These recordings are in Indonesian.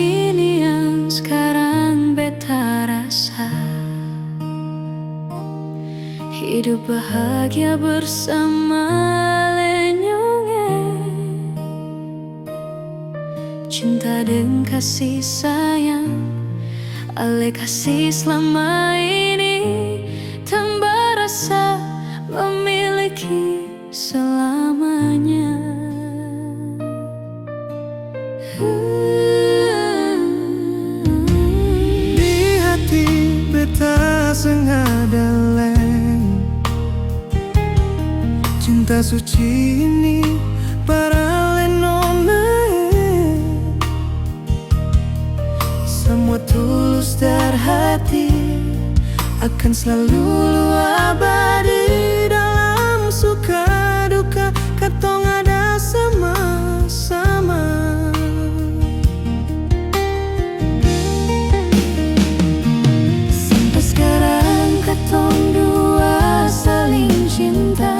ini yang sekarang beta rasa. Hidup bahagia bersama lenyonge, cinta dan kasih sayang, ale kasih selama ini tambah rasa memiliki selamanya. Di hati beta sengadaleng, cinta suci ini para lenone. Semua tulus dari hati akan selalu abadi. Dalam suka duka katong ada sama-sama. Sampai sekarang katong dua saling cinta.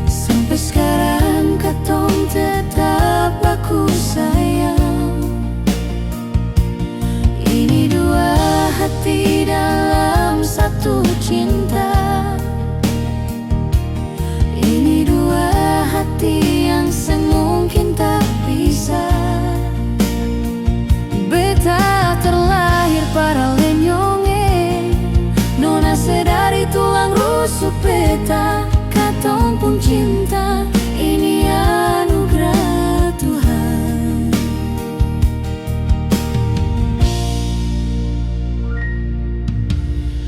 Sampai sekarang katong tetap baku sayang. Ini dua hati dalam satu cinta. Ini dua hati yang semungkin tak bisa. Beta terlahir para lenyonge, nona sedari tulang rusuk beta. Katong pun cinta, ini anugerah Tuhan.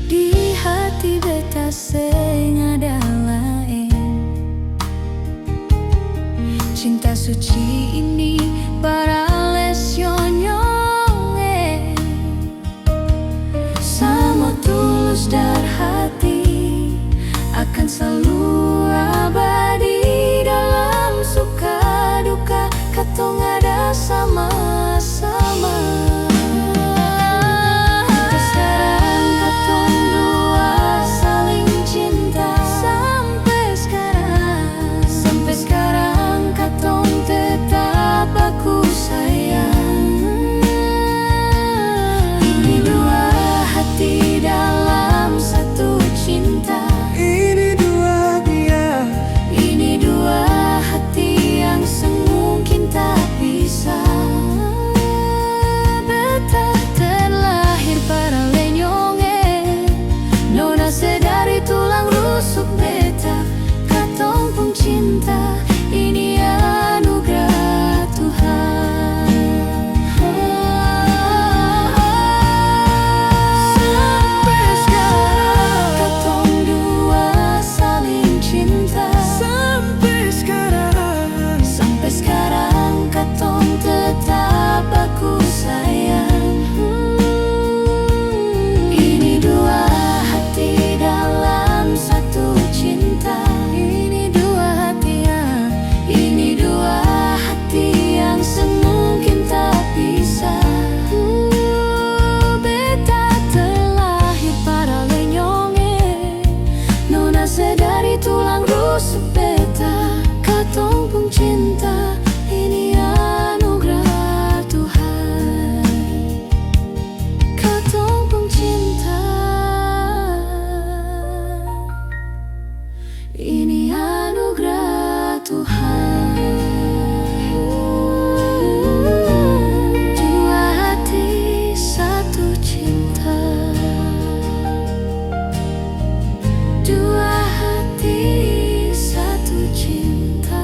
Di hati beta sing ada lain, cinta suci ini para lesyonyonge. Sama tulus dari hati akan selalu abadi. Dalam suka duka katong ada sama-sama. Sampai sekarang katong dua saling cinta. Sampai sekarang katong tetap baku sayang. Ini dua hati dalam satu cinta. Ini dua dia, Ini dua hati yang semungkin tak bisa. Beta terlahir para lenyonge, nona sedari tulang rusuk beta. Katong pun cinta, ini anugerah Tuhan. Sampai sekarang katong dua saling cinta. sampai sekarang. Sampai sekarang katong tetap baku sayang. Ini dua hati dalam satu cinta. Ini dua hati yang semungkin tak bisa. Beta terlahir para lenyonge, nona sedari tulang rusuk beta. Katong pun cinta, ini anugerah Tuhan. Katong pun cinta, ini anugerah Tuhan. Dua hati satu cinta. Dua hati satu cinta.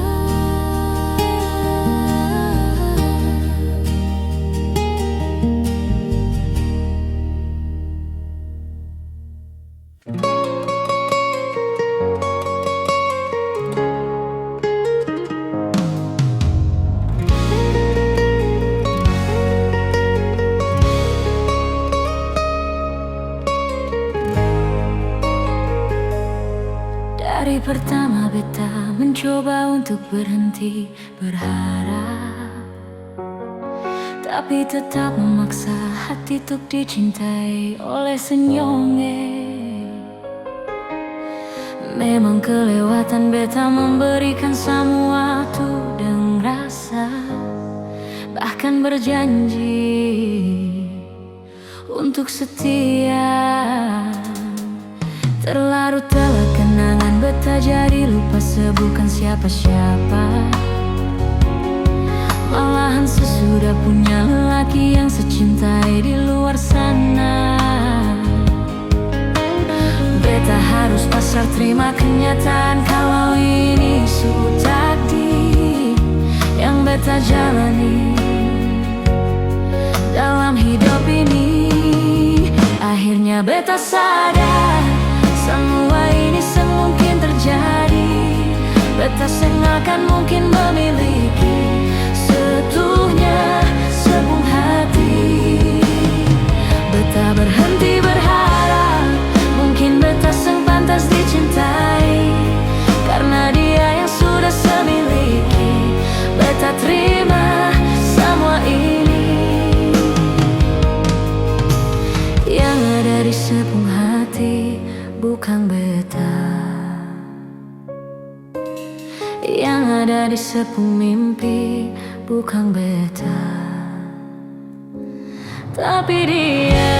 Dari pertama beta mencoba untuk berhenti berharap, tapi tetap memaksa hati untuk dicintai oleh senyonge. Memang kelewatan beta memberikan sesuatu dengan rasa. bahkan berjanji untuk setia. Terlarut telah kenangan beta jadi lupa sebutkan siapa-siapa. Malahan sesudah punya lelaki yang secintai di luar sana. Beta harus pasrah terima kenyataan kalau ini sudah takdir yang beta jalani dalam hidup ini. Akhirnya beta sadar semua ini semungkin terjadi. Beta akan mungkin memiliki seutuhnya sebuah hati. Beta berhenti berharap mungkin beta pantas dicintai, karena dia yang sudah semiliki. Beta terima semua ini. Yang ada di sepung hati bukan beta, yang ada di sepung mimpi bukan beta, tapi dia.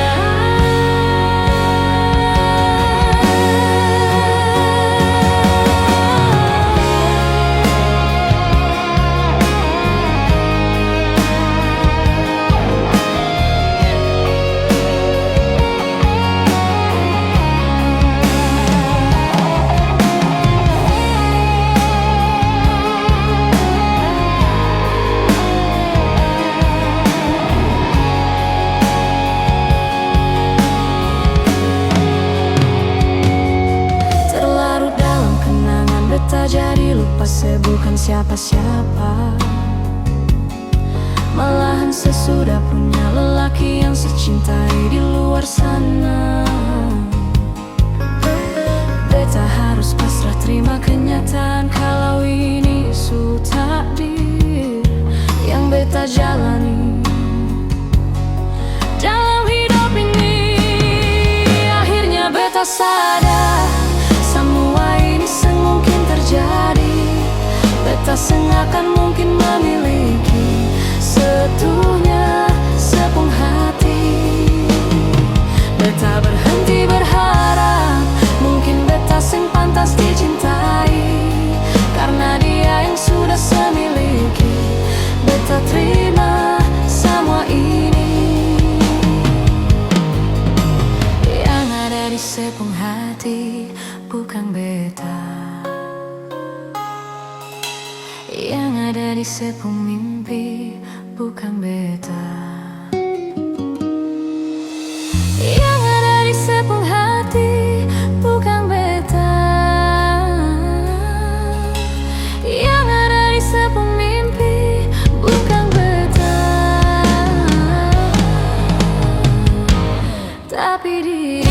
Jadi lupa sebutkan siapa-siapa. Malahan sesudah punya lelaki yang secintai di luar sana. Beta harus pasrah terima kenyataan kalau ini sudah takdir yang beta jalani dalam hidup ini. Akhirnya beta sadar semua ini semungkin terjadi. Beta akan mungkin memiliki seutuhnya sepung hati. Beta berhenti berharap mungkin beta pantas dicintai, karena dia yang sudah semiliki. Beta terima semua ini. Yang ada di sepung hati bukan beta, yang ada di sepung mimpi bukan beta, yang ada di sepung hati bukan beta, yang ada di sepung mimpi bukan beta, tapi dia.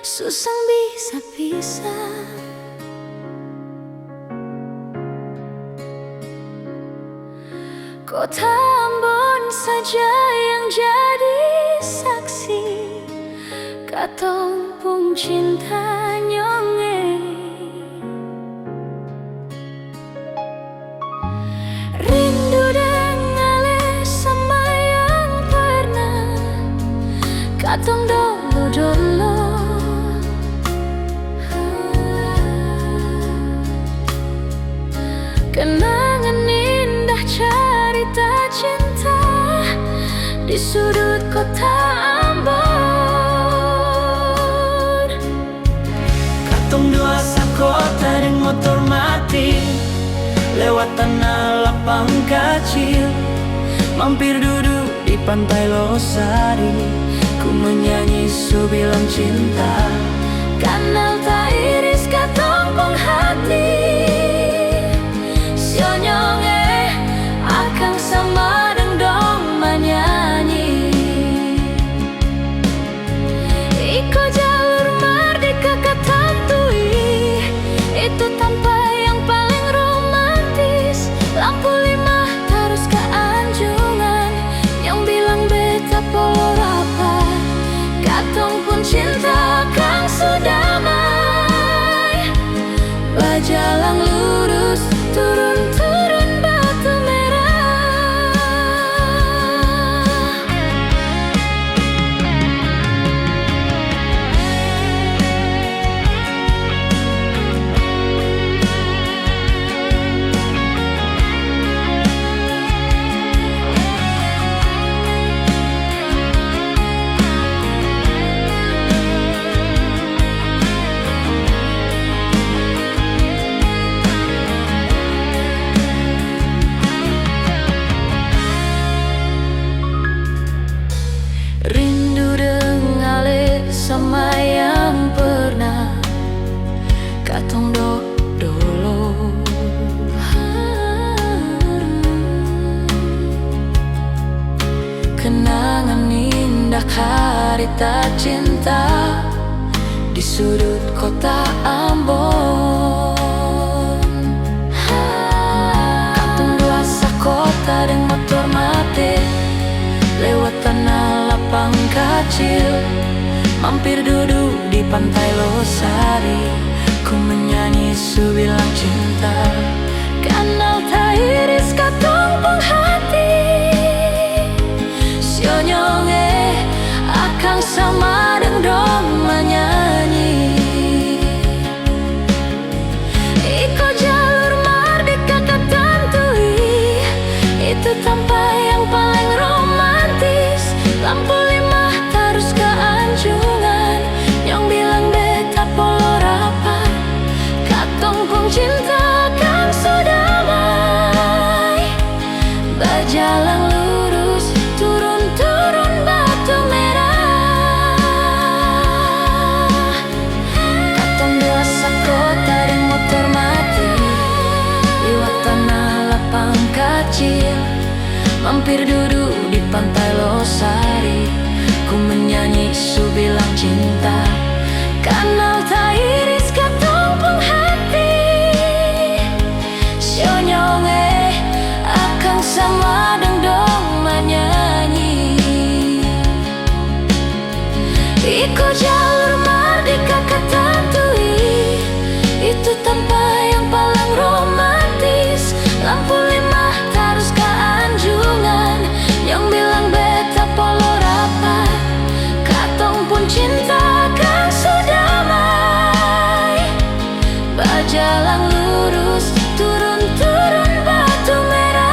Susah bisa-bisa. Kota Ambon saja yang jadi saksi, katong pun cinta nyonge. Rindu dan ngale sama yang pernah katong dulu-dulu. Kenangan ini di sudut kota Ambon. Katong dua sakota deng motor mati, lewat tanah lapang kecil, mampir duduk di pantai Losari. Ku menyanyi su bilang cinta, Kanal ta iris katong pong hati, sionyonge akang sama deng dong menyanyi. Iko jalur merdeka katantui, itu tanpa yang paling romantis. Lampu 5 terus ke Anjungan, yang bilang beta polo rapat. Katong pun cinta kang sudamai, bajalang lurus turun-turun Batu Merah. Rindu dengale sama yang pernah katong dolo. Kenangan indah harita cinta di sudut kota Ambon. Katong dua sakota deng motor mati, lewat tanah lapang kecil, mampir duduk di pantai Losari. Ku menyanyi su bilang cinta, kanal ta iris katong pong hati, sionyonge akang sama deng dong menyanyi. Iko jalur merdeka katantui, itu tanpa yang paling romantis. Lampu 5 terus ke Anjungan, yang bilang beta polo rapat. Katong pun cinta kang sudamai, bajalang lurus turun-turun Batu Merah. Katong dua sakota deng motor mati, lewat tanah lapang kecil, mampir duduk di pantai Losari. Ku menyanyi su bilang cinta, kanal ta iris katong pong hati, sionyonge akang sama deng dong menyanyi. Iko jalur merdeka katantui, itu tanpa yang paling romantis. Lampu 5 terus ke Anjungan, yang bilang beta polo rapat. Katong pun cinta kang sudamai, bajalang lurus turun-turun Batu Merah.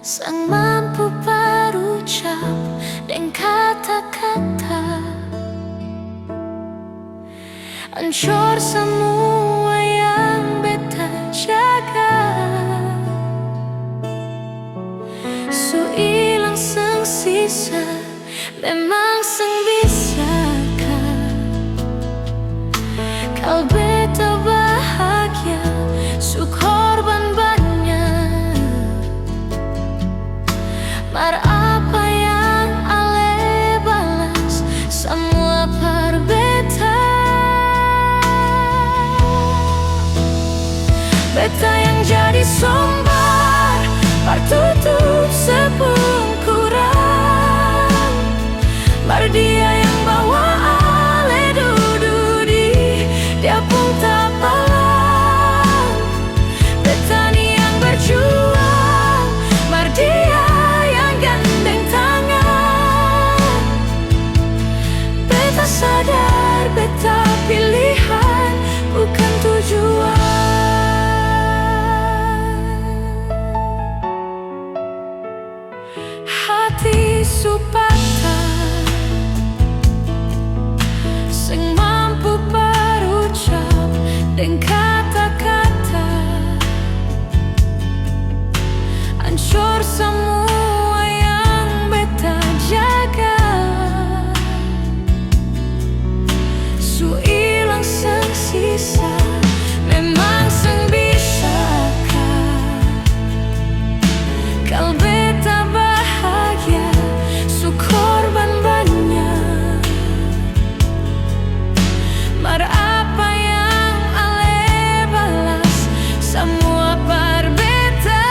Sang mampu berucap dengan kata-kata, hancur semua yang beta jaga. Su ilang sang sisa, memang sang bisakah kau beta bahagia, su korban banyak. Mar apa yang ale balas semua perbeta. Beta yang jadi sombar, tertutup sepungkuran. hati supata sing mampu berucap dengan kata-kata hancur semua yang beta jaga, su ilang sang sisa memang sang bisakah kal beta bahagia su korban banyak mar apa yang ale balas semua par beta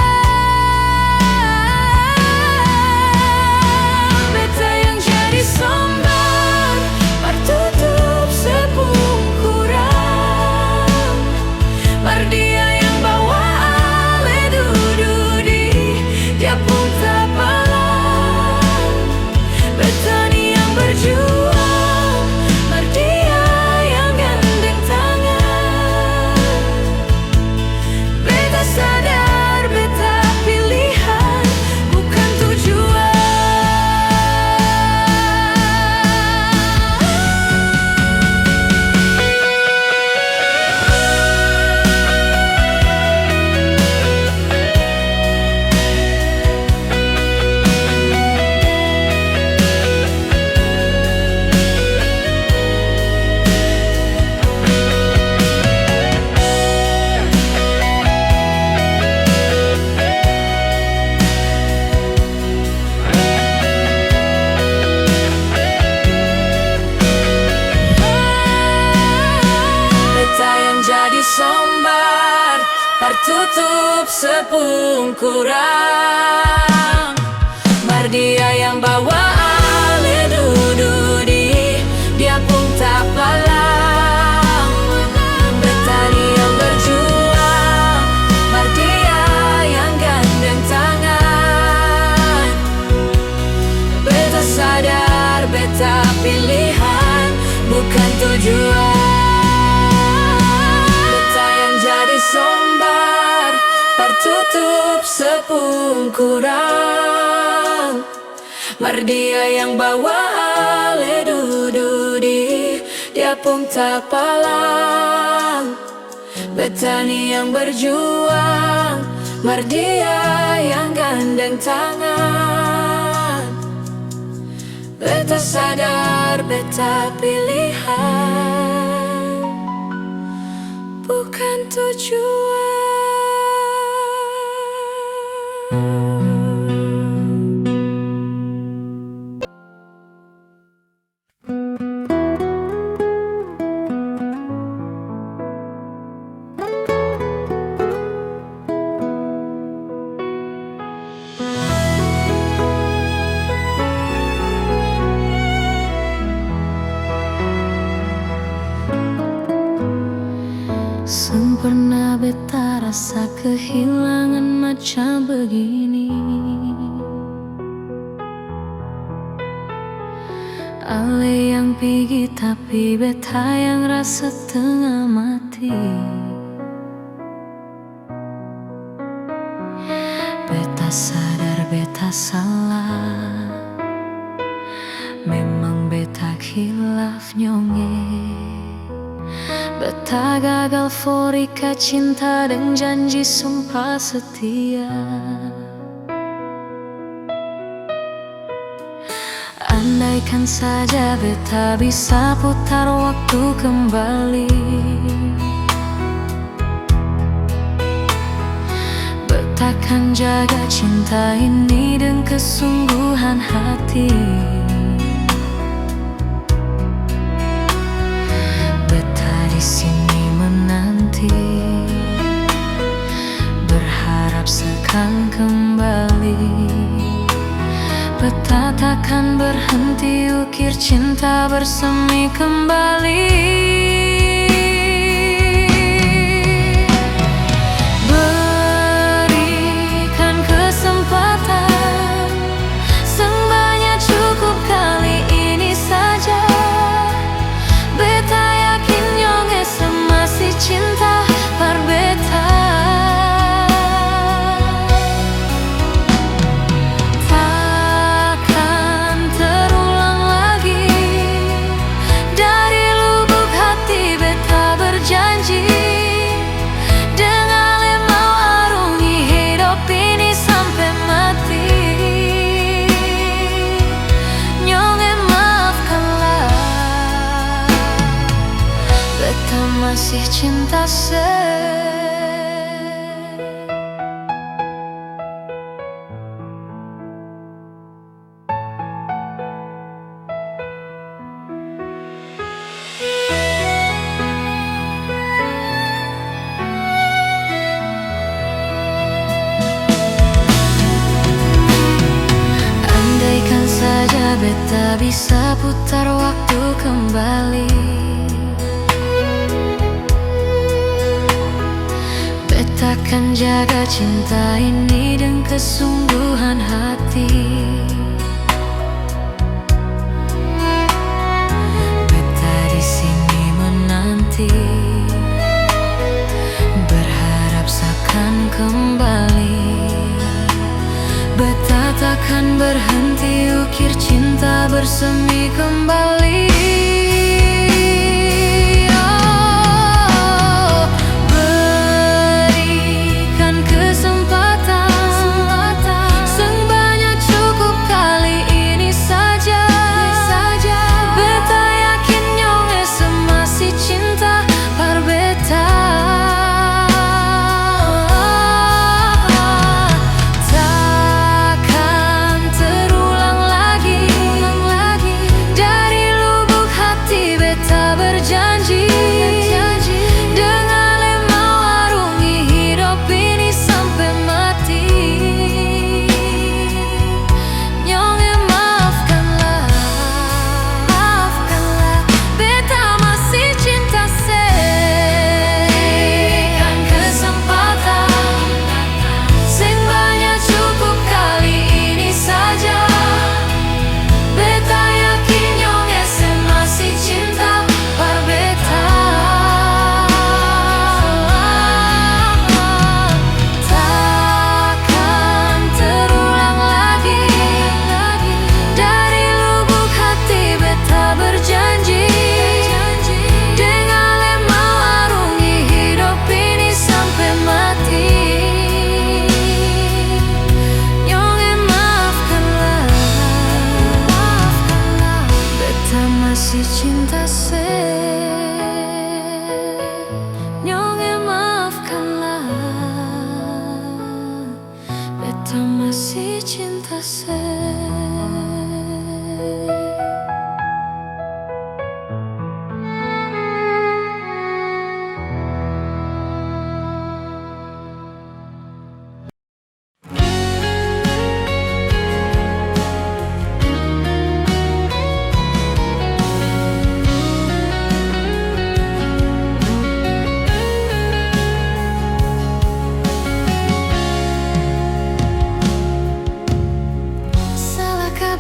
beta yang jadi sombar par tutup sepungkuran par dia yang bawa ale dududi dia pun tak palang beta ni yang berjuang par dia yang gandeng tangan beta sadar beta pilihan bukan tujuan. Beta yang jadi sombar par tutup sepungkuran mar dia yang bawa ale dududi dia pun tak palang beta ni yang berjuang mar dia yang gandeng tangan beta sadar beta pilihan bukan tujuan. Beta yang jadi sombar par tutup sepungkuran mar dia yang bawa ale dududi dia pun tak palang beta ni yang berjuang mar dia yang gandeng tangan beta sadar beta pilihan bukan tujuan. Pernah beta rasa kehilangan macam begini, ale yang pergi tapi beta yang rasa tengah mati. Beta sadar beta salah, memang beta khilaf nyonge. Beta gagal forika cinta dan janji sumpah setia. Andaikan saja beta bisa putar waktu kembali, beta akan jaga cinta ini dengan kesungguhan hati. Sini menanti, berharap sekali kembali. Beta takkan berhenti ukir cinta bersemi kembali. Berikan kesempatan, semuanya cukup kali ini saja. Beta yakin nyonge masih cinta par beta. cinta Andaikan saja beta bisa putar waktu kembali, beta akan jaga cinta ini dengan kesungguhan hati. Beta di sini menanti, berharap seakan kembali. Beta takkan berhenti ukir cinta bersemi kembali. Oh, berikan kesempatan, sebanyak cukup kali ini saja. Beta yakin nyong ese masih cinta par beta. Masih cinta nyonge maafkanlah, beta masih cinta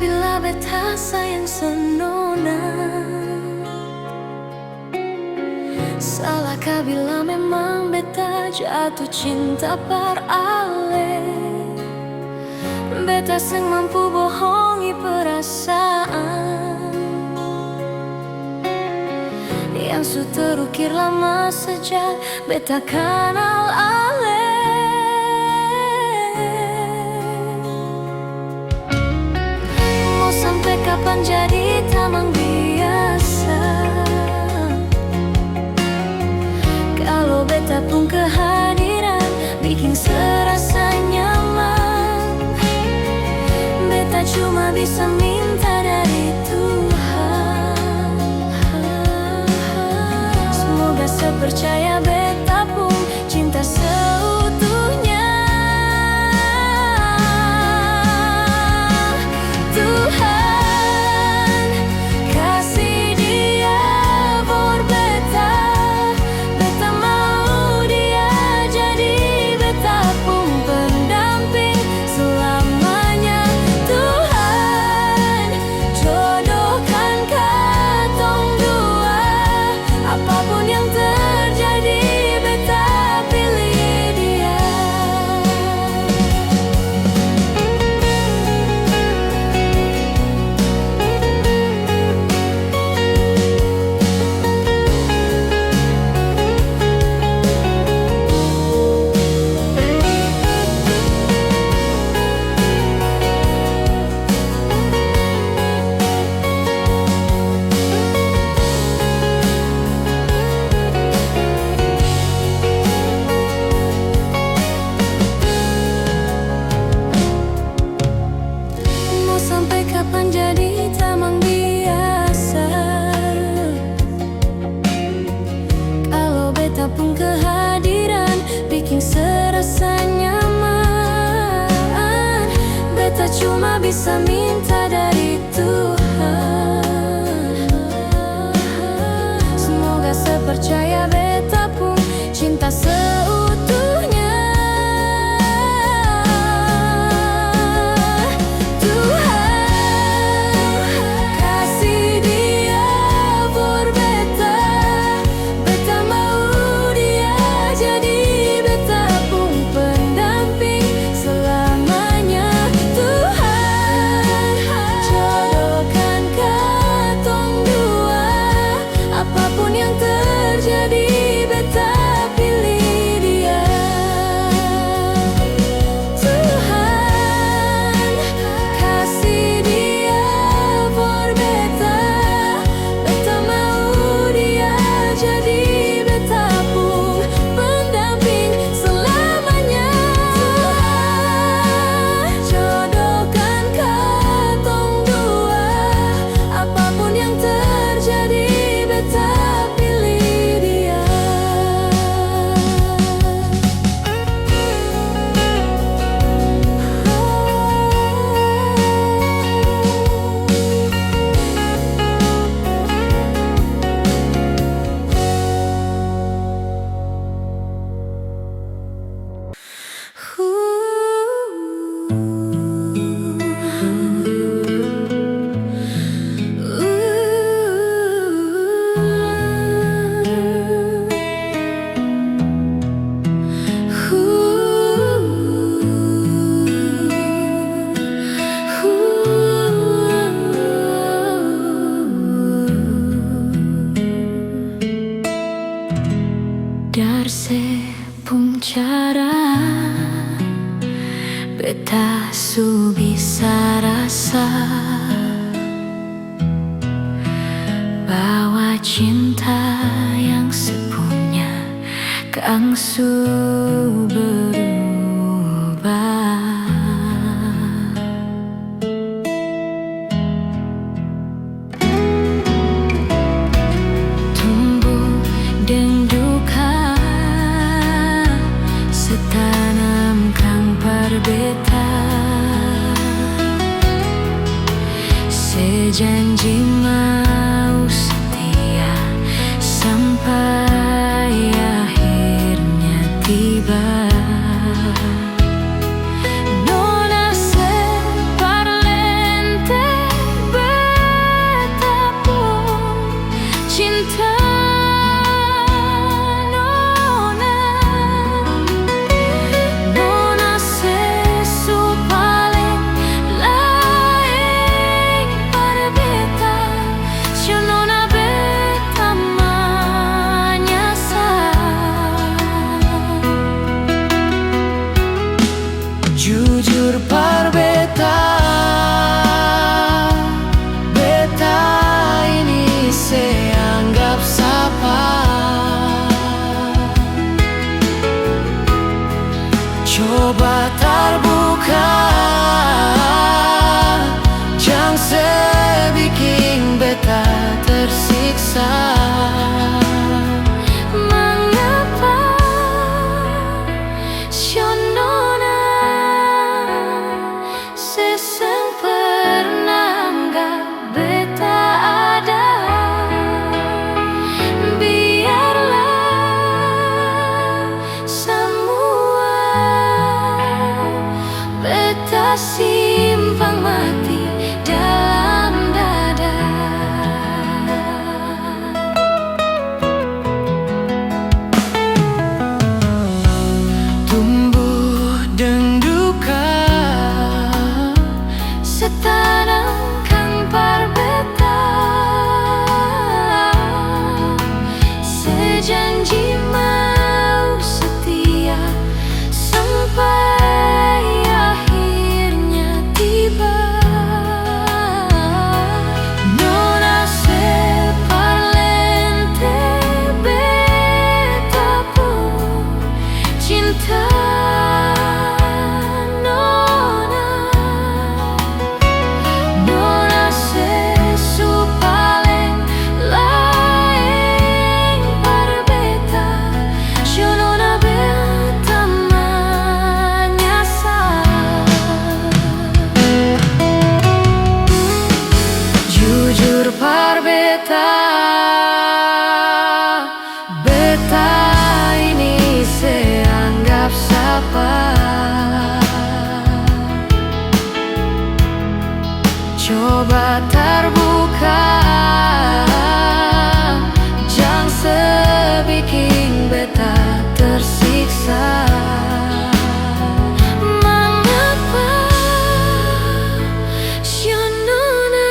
bila beta sayang senona? Salahkah bila memang beta jatuh cinta par ale? Beta seng mampu bohongi perasaan yang su terukir lama sejak beta kenal ale. Sampai kapan jadi tamang biasa? Kalau beta pun kehadiran bikin serasa nyaman, beta cuma bisa minta dari Tuhan. Semoga sepercaya beta pun cinta seutuhnya. Tuhan, kasih dia for beta. Beta mau dia jadi beta pun pendamping selamanya. Tuhan, jodohkan katong dua, apapun yang terjadi. kapan jadi tamang biasa. Kalau beta pun kehadiran bikin serasa nyaman. Beta cuma bisa minta dari Tuhan, semoga sepercaya beta pun cinta seutuhnya. Tuhan kasih dia for beta, beta mau dia jadi beta pun pendamping selamanya. Tuhan jodohkan katong dua, apapun yang terjadi beta pilih dia. Tuhan kasih dia for beta, beta mau dia jadi beta pun pendamping selamanya. Tuhan jodohkan katong dua, apapun yang terjadi beta pilih dia. Darse pung cara beta su bisa rasa bahwa cinta yang sepunya kang su berubah. Tumbuh deng duka setanam kang parbeta, sejanji mau setia sampai akhirnya tiba. Nona separlente beta pun cinta. Nona sesu paling lain pada beta, sio nona beta manyasar. Jujur par beta, beta ini seanggap sapa. Coba terbuka, jangan sebikin beta tersiksa. Mengapa sio nona seseng pernah anggap beta ada? Biarlah semua beta simpang mati dalam dada. Tumbuh deng duka Setanam kang parbeta, sejanji mau setia sampai akhirnya tiba. Nona separlente beta pun cinta. Nona coba terbuka. Jangan sebikin beta tersiksa. Mengapa Syanona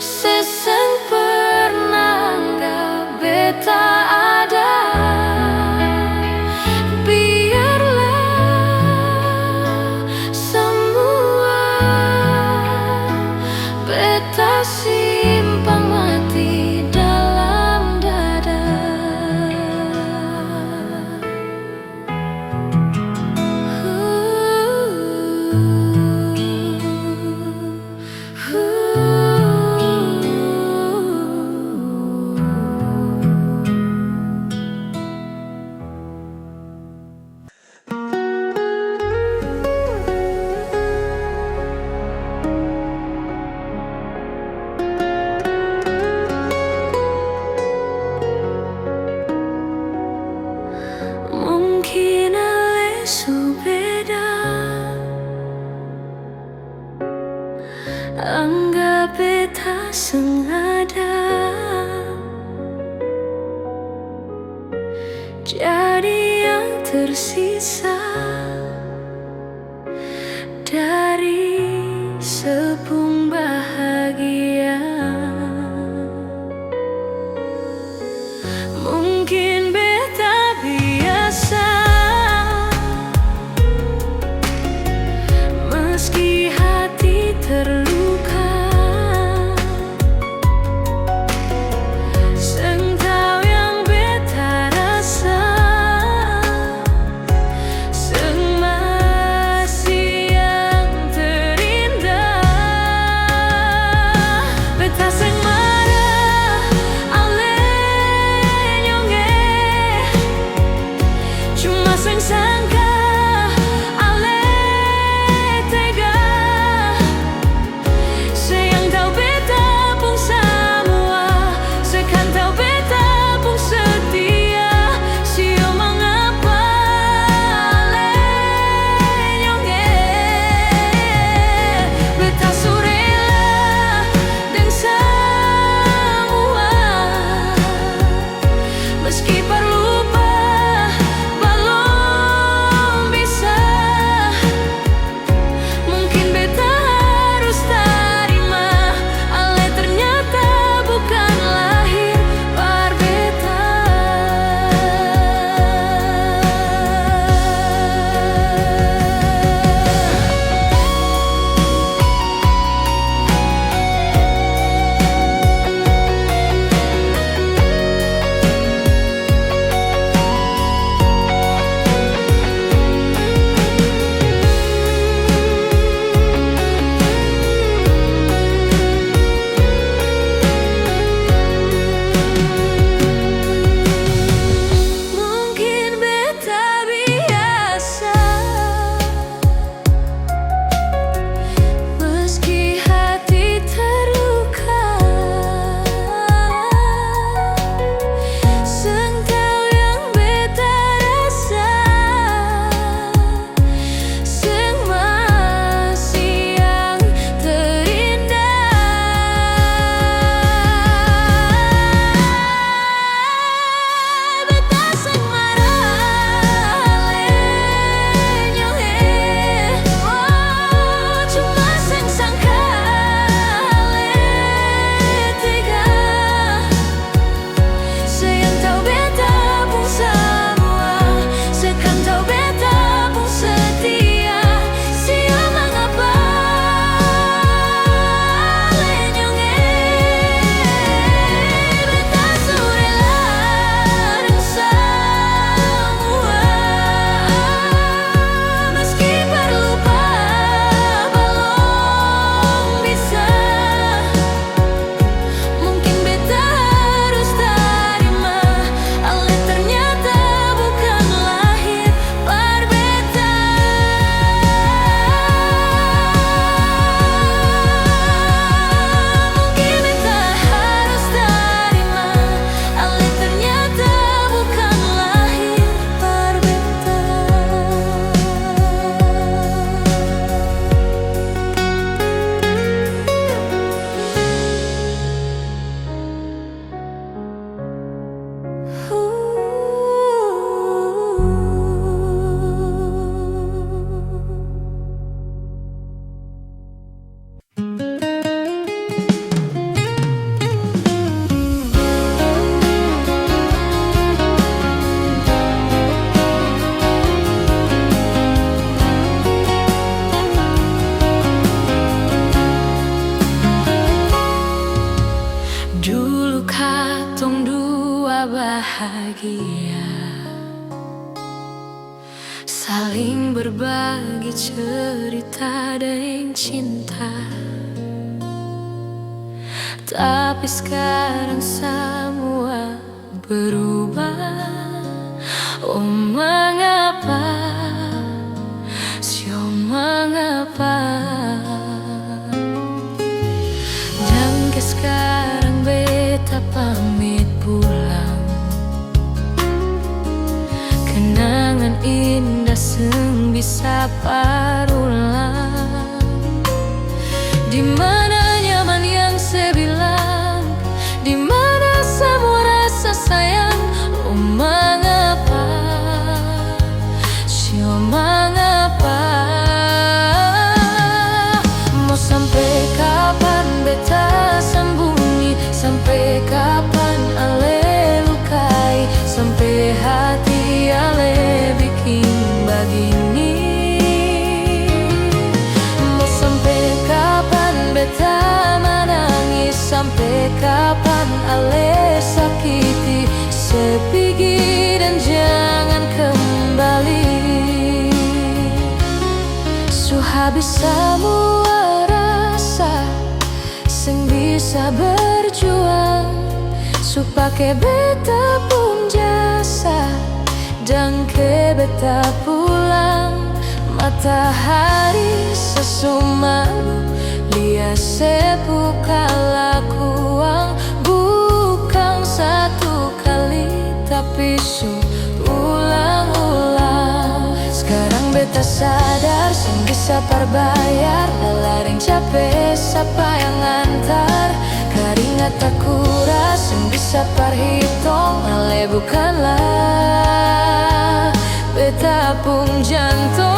seseng pernah anggap beta ada? Beta simpan mati dalam dada. Mungkin lesu beda, anggap beta sengaja jadi yang tersisa dari sepung bahagia. Mungkin beta biasa, meski hati terluka. Seng tahu yang beta rasa, seng masih yang terindah. bahagia, saling berbagi cerita dan cinta. Tapi sekarang semua berubah. Oh mengapa, oh mengapa? Dan ke sekarang beta pamit pulang. Kenangan indah seng bisa parulang. Di mana nyaman yang saya bilang, di mana semua rasa sayang. Oh mengapa, oh mengapa? Mau sampai kapan beta sembunyi, sampai kapan ale lukai, sampai hati ale bikin begini. Mau sampai kapan beta menangis, sampai kapan ale sakiti sepigi dan jangan kembali. Habis semua rasa sing bisa berjuang, supaya beta pun jasa dan ke beta pulang. Matahari sesumalu lia sebuka lakuang, bukan satu kali tapi ulang-ulang. Sekarang beta sadar sing bisa perbayar lalaring capek siapa yang antar. Keringat tak kuras sing bisa perhitung ale bukanlah beta pun jantung.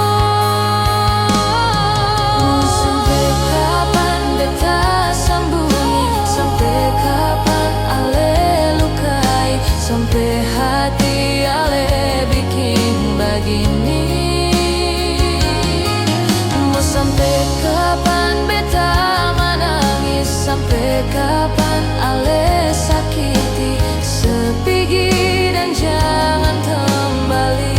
Sampai kapan beta sembunyi, sampai kapan ale lukai, sampai hati ale bikin begini. Sampai kapan beta menangis, sampai kapan ale sakiti sepigi dan jangan kembali.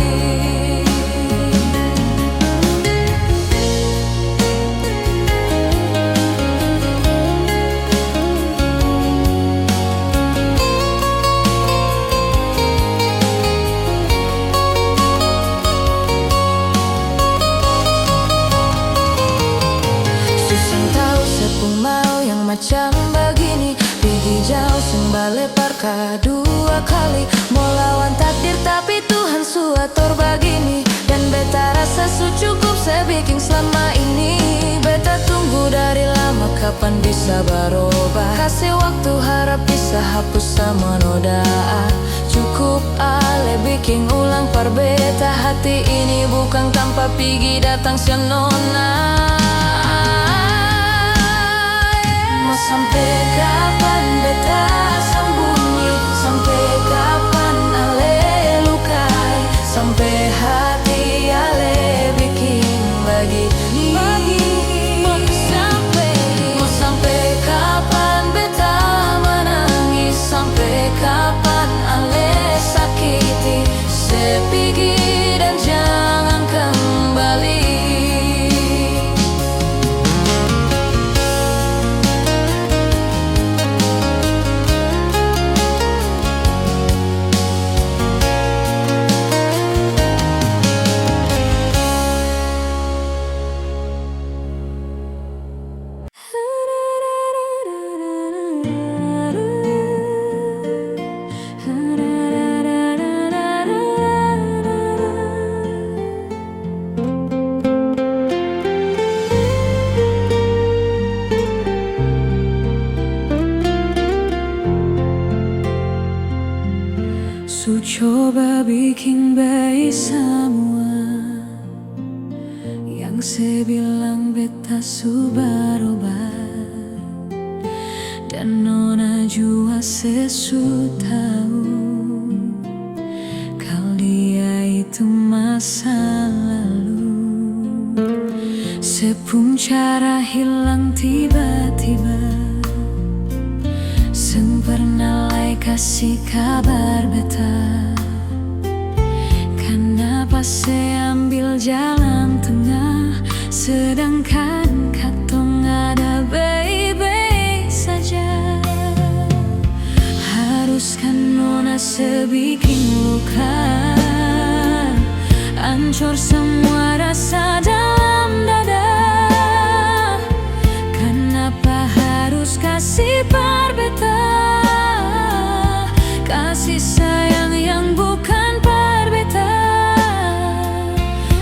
Macam begini, pergi jauh sing balik parka dua kali. Mau lawan takdir tapi Tuhan suator begini. Dan beta rasa cukup saya bikin selama ini. Beta tunggu dari lama kapan bisa berubah. Kasih waktu harap bisa hapus sama noda. Cukup ale bikin ulang par beta. Hati ini bukan tanpa pergi datang si nona. Sampai kapan beta sembunyi, sampai kapan ale lukai, sampai hati ale bikin begini. Mau sampai kapan beta menangis, sampai kapan ale sakiti sepigi dan jangan kembali. Coba bikin baik semua yang saya bilang beta subarobat. Dan nona jua sesu tahu kalau dia itu masa lalu. Sepung cara hilang tiba-tiba. Seng pernah lai kasih kabar beta, kenapa saya ambil jalan tengah, sedangkan katong ada baik-baik saja. Haruskan nona sebikin luka, hancur semua rasa dalam dada. Kenapa harus kasih perbeta, kasih sayang yang bukan perbeta,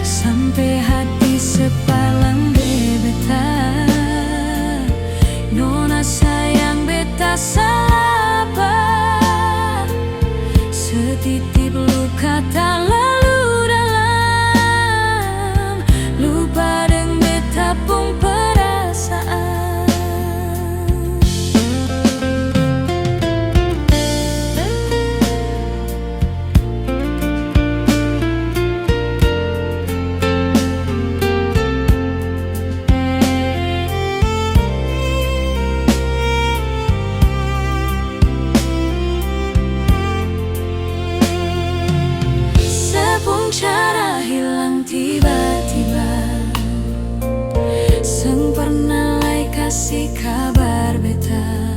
sampai hati sepalang beta. Nona sayang beta salah apa, setitip luka tak lalu dalam, lupa deng beta pun perasaan. Cara hilang tiba-tiba, seng pernah lai kasih kabar beta,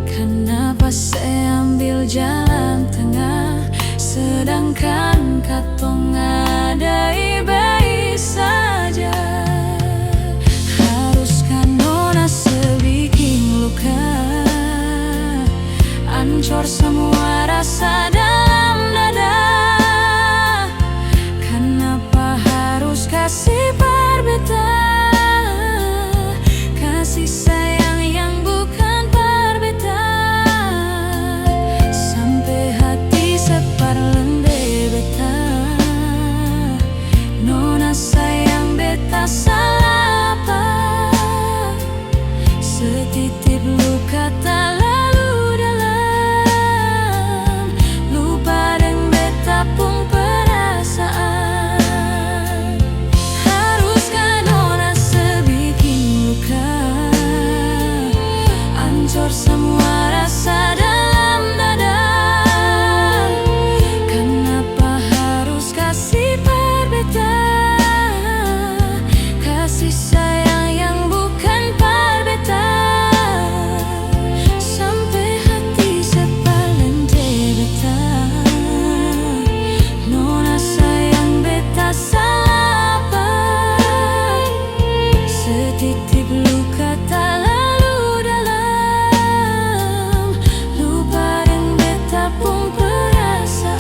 kenapa saya ambil jalan tengah, sedangkan katong ada baik saja. Haruskan nona sebikin luka, hancur semua rasa dalam dada. Kasih perbeta, kasih sayang yang bukan perbeta, sampai hati separlende beta. Nona sayang beta salah apa, setitip luka tak lalu dalam, lupa deng beta pun perasaan. Semua rasa dalam dada, kenapa harus kasih perbeta, kasih sayang yang bukan perbeta, sampai hati sepalende beta. Nona sayang beta salah apa, setitip luka tak lalu pun perasaan.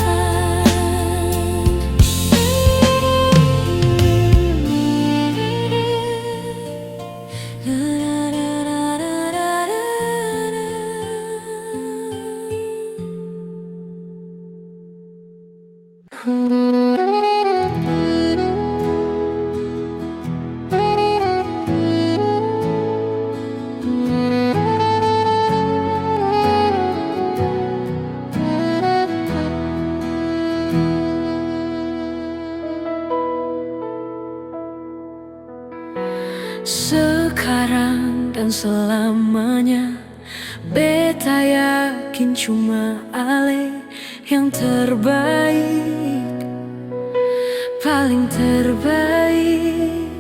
Sekarang dan selamanya, beta yakin cuma Ale yang terbaik, paling terbaik.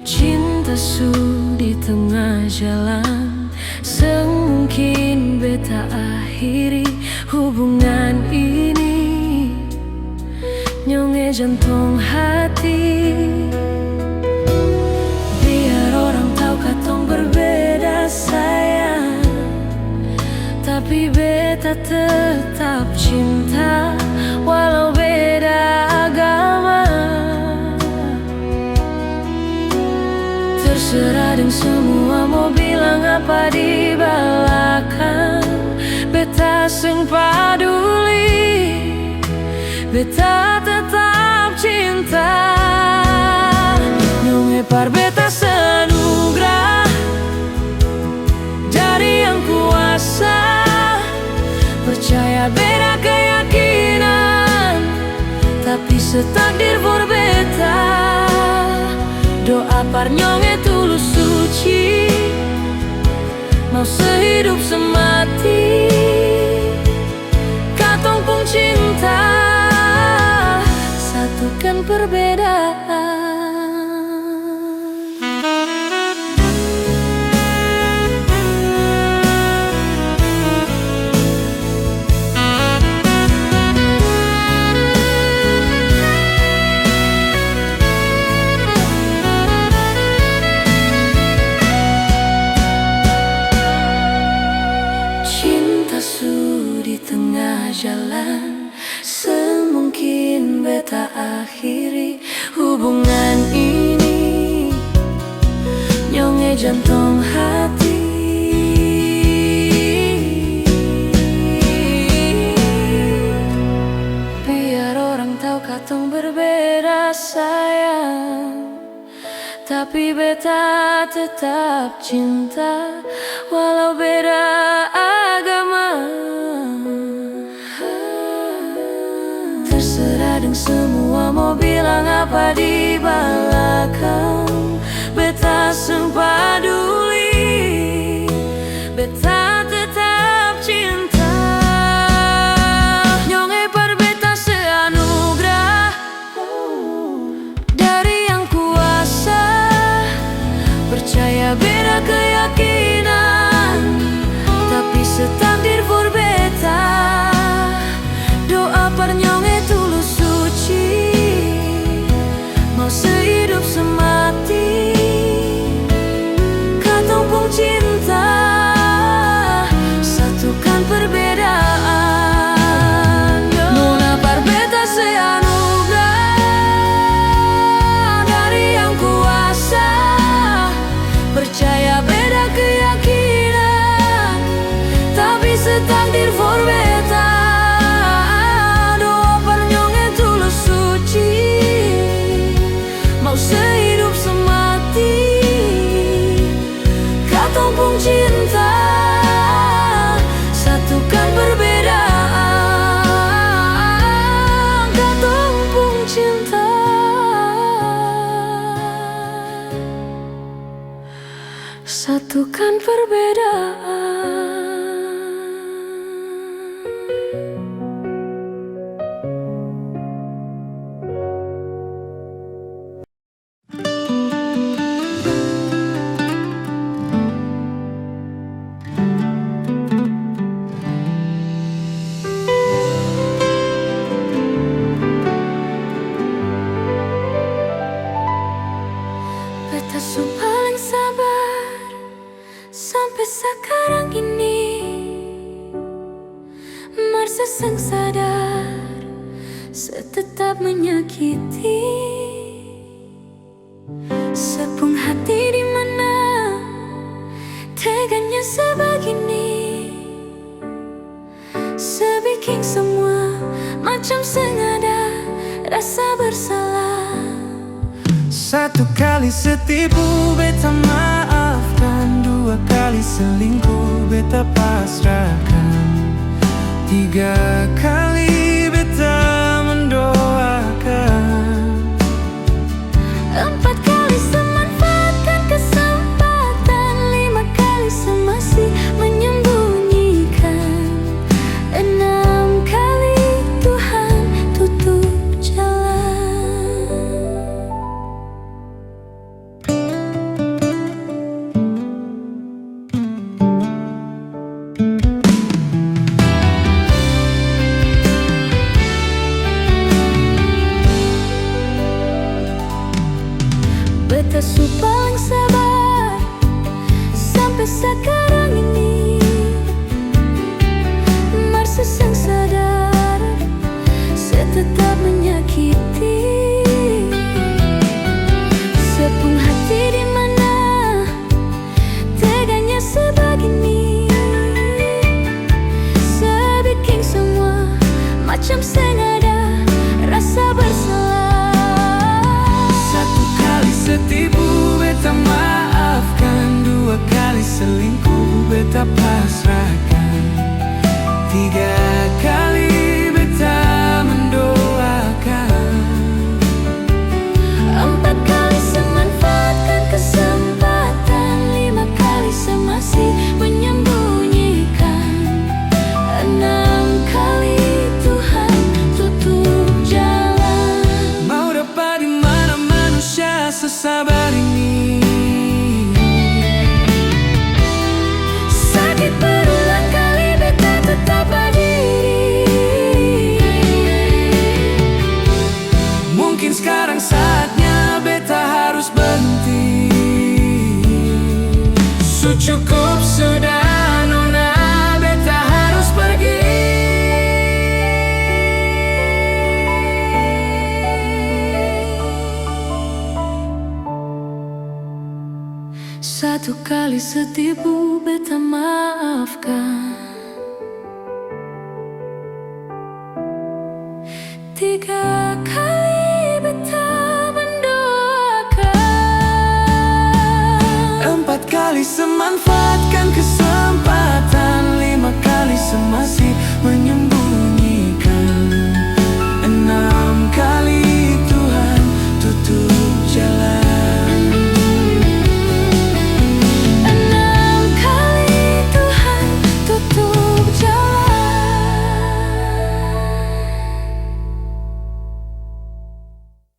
Cinta su di tengah jalan, semungkin beta akhiri hubungan ini, nyonge jantung hati. Katong berbeda sayang, tapi beta tetap cinta walau beda agama. Terserah deng semua mau bilang apa di belakang, beta seng paduli, beta tetap cinta. Nyonge par beta senugrah dari yang kuasa, percaya beda keyakinan, tapi setakdir for beta. Doa par nyonge tulus suci, mau sehidup semati. Katong pung cinta satukan perbedaan. Di tengah jalan, semungkin beta akhiri hubungan ini. Nyonge jantung hati, biar orang tahu katong berbeda sayang, tapi beta tetap cinta walau beda agama. Terserah deng semua mau bilang apa di belakang, beta seng paduli, beta tetap cinta. Nyonge par beta seanugerah dari yang kuasa, percaya beda keyakinan, tapi setakdir for beta. Doa par nyonge tulus suci, mau sehidup semati. Katong pung cinta satukan perbedaan. Nona par beta seanugerah dari yang kuasa, percaya beda keyakinan, tapi setakdir for beta. Mau sehidup semati. Katong pung cinta satukan perbedaan. Katong pung cinta satukan perbedaan. Beta su paling sabar sampai sekarang ini, merasa seng sadar setetap menyakiti. Sepung hati di mana teganya sebegini, sebikin semua macam sengaja rasa bersalah. Satu kali setipu beta maafkan, dua kali selingkuh beta pasrahkan, tiga kali beta mendoakan, empat kali semanfaatkan kesempatan, lima kali semasih menyembunyikan, enam kali Tuhan tutup jalan. Beta su paling sabar sampai sekarang ini, merasa seng sadar setetap menyakiti. Sepung hati di mana teganya sebegini, sebikin semua macam sengaja rasa bersalah. satu kali setipu beta maafkan, dua kali selingkuh beta pasrahkan, tiga kali beta mendoakan, empat kali semanfaatkan kesempatan, lima kali semasih menyembunyikan, Itu cukup sudah nona, beta harus pergi. Satu kali setipu beta maafkan.